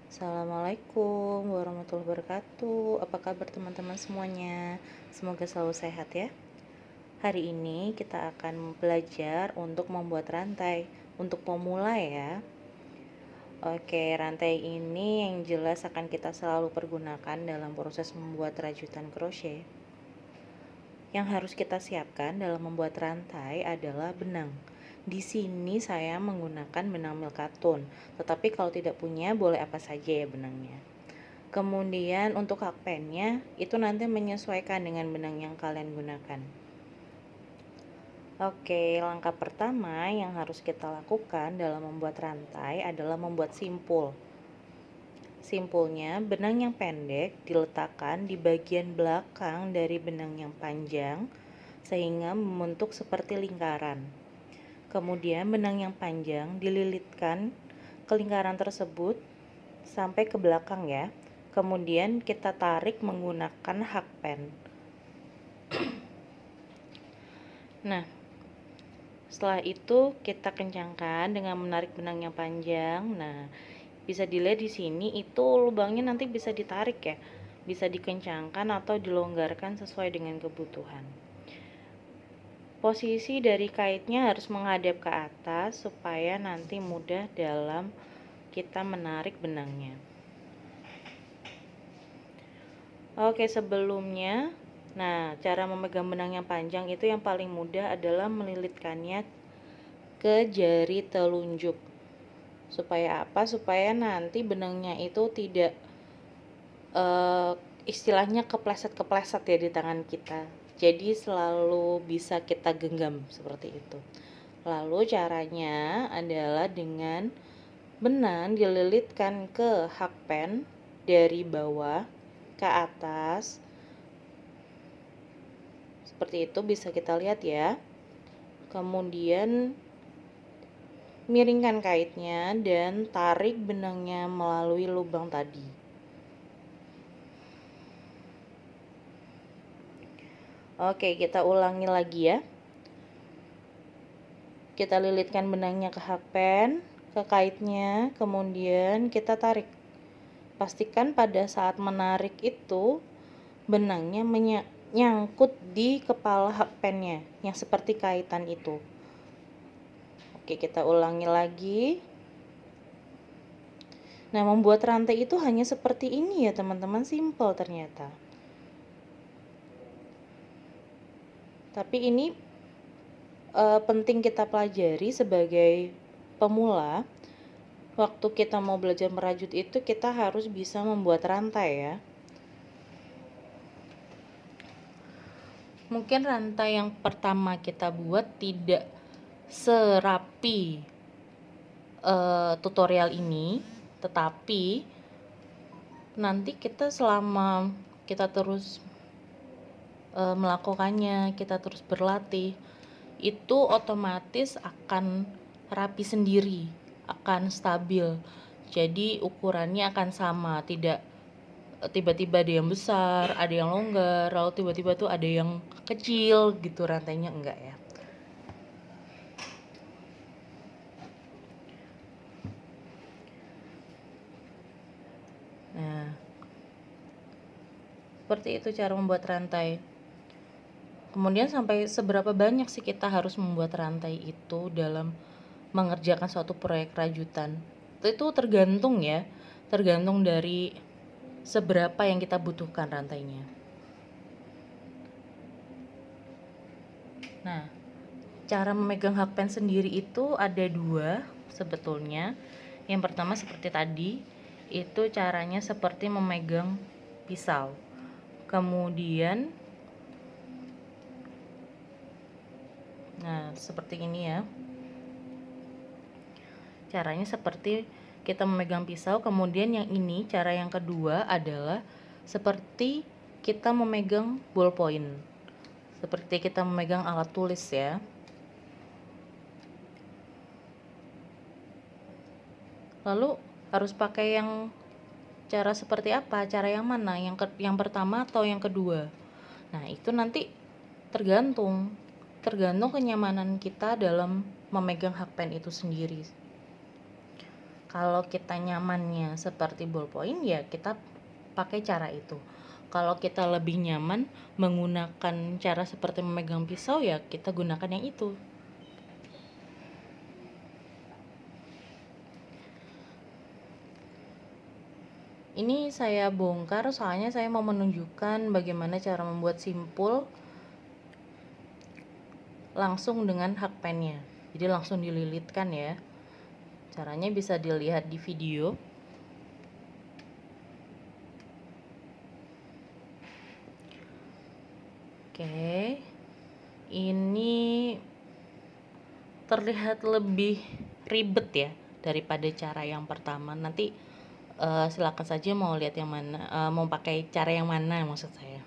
Assalamualaikum warahmatullahi wabarakatuh. Apa kabar teman-teman semuanya? Semoga selalu sehat ya. Hari ini kita akan belajar untuk membuat rantai untuk pemula ya. Oke, rantai ini yang jelas akan kita selalu pergunakan dalam proses membuat rajutan crochet. Yang harus kita siapkan dalam membuat rantai adalah benang. Di sini saya menggunakan benang milk katun, tetapi kalau tidak punya boleh apa saja ya benangnya. Kemudian untuk hakpennya itu nanti menyesuaikan dengan benang yang kalian gunakan. Oke, langkah pertama yang harus kita lakukan dalam membuat rantai adalah membuat simpul. Simpulnya, benang yang pendek diletakkan di bagian belakang dari benang yang panjang sehingga membentuk seperti lingkaran. Kemudian benang yang panjang dililitkan ke lingkaran tersebut sampai ke belakang ya. Kemudian kita tarik menggunakan hakpen. Nah, setelah itu kita kencangkan dengan menarik benang yang panjang. Nah, bisa dilihat di sini itu lubangnya nanti bisa ditarik ya. Bisa dikencangkan atau dilonggarkan sesuai dengan kebutuhan. Posisi dari kaitnya harus menghadap ke atas supaya nanti mudah dalam kita menarik benangnya. Oke, sebelumnya, nah cara memegang benang yang panjang itu yang paling mudah adalah melilitkannya ke jari telunjuk. Supaya apa? Supaya nanti benangnya itu tidak istilahnya kepleset-kepleset ya di tangan kita. Jadi selalu bisa kita genggam seperti itu. Lalu caranya adalah dengan benang dililitkan ke hakpen dari bawah ke atas. Seperti itu bisa kita lihat ya. Kemudian miringkan kaitnya dan tarik benangnya melalui lubang tadi. Oke, kita ulangi lagi ya. Kita lilitkan benangnya ke hakpen, ke kaitnya, kemudian kita tarik. Pastikan pada saat menarik itu benangnya nyangkut di kepala hakpennya yang seperti kaitan itu. Oke, kita ulangi lagi. Nah, membuat rantai itu hanya seperti ini ya teman-teman, simple ternyata. Tapi ini penting kita pelajari sebagai pemula. Waktu kita mau belajar merajut itu kita harus bisa membuat rantai ya. Mungkin rantai yang pertama kita buat tidak serapi tutorial ini, tetapi nanti kita selama kita terus melakukannya, kita terus berlatih, itu otomatis akan rapi sendiri, akan stabil. Jadi ukurannya akan sama, tidak tiba-tiba ada yang besar, ada yang longgar, lalu tiba-tiba tuh ada yang kecil gitu rantainya, enggak ya. Nah, seperti itu cara membuat rantai. Kemudian sampai seberapa banyak sih kita harus membuat rantai itu dalam mengerjakan suatu proyek rajutan? Itu tergantung ya, tergantung dari seberapa yang kita butuhkan rantainya. Nah, cara memegang hakpen sendiri itu ada dua sebetulnya. Yang pertama seperti tadi, itu caranya seperti memegang pisau. Kemudian, nah seperti ini ya. Caranya seperti kita memegang pisau. Kemudian yang ini, cara yang kedua adalah seperti kita memegang ballpoint, seperti kita memegang alat tulis ya. Lalu harus pakai yang cara seperti apa? Cara yang mana? Yang pertama atau yang kedua? Nah, itu nanti tergantung kenyamanan kita dalam memegang hakpen itu sendiri. Kalau kita nyamannya seperti ballpoint ya kita pakai cara itu. Kalau kita lebih nyaman menggunakan cara seperti memegang pisau ya kita gunakan yang itu. Ini saya bongkar soalnya saya mau menunjukkan bagaimana cara membuat simpul langsung dengan hakpennya. Jadi langsung dililitkan ya. Caranya bisa dilihat di video. Oke. Ini terlihat lebih ribet ya daripada cara yang pertama. Nanti silakan saja mau lihat yang mana, mau pakai cara yang mana maksud saya.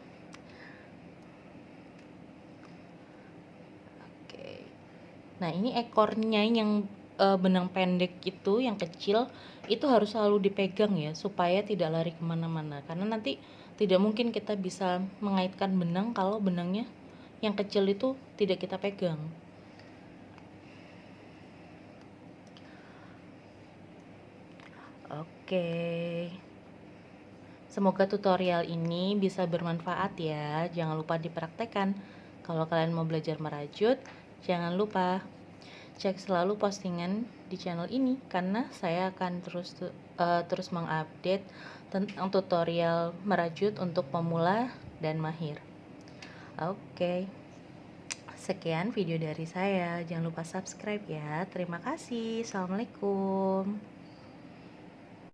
Oke. Nah ini ekornya yang benang pendek itu yang kecil itu harus selalu dipegang ya supaya tidak lari kemana-mana, karena nanti tidak mungkin kita bisa mengaitkan benang kalau benangnya yang kecil itu tidak kita pegang. Oke, semoga tutorial ini bisa bermanfaat ya. Jangan lupa dipraktekkan. Kalau kalian mau belajar merajut, jangan lupa cek selalu postingan di channel ini karena saya akan terus mengupdate tentang tutorial merajut untuk pemula dan mahir. Oke. Sekian video dari saya. Jangan lupa subscribe ya. Terima kasih. Assalamualaikum.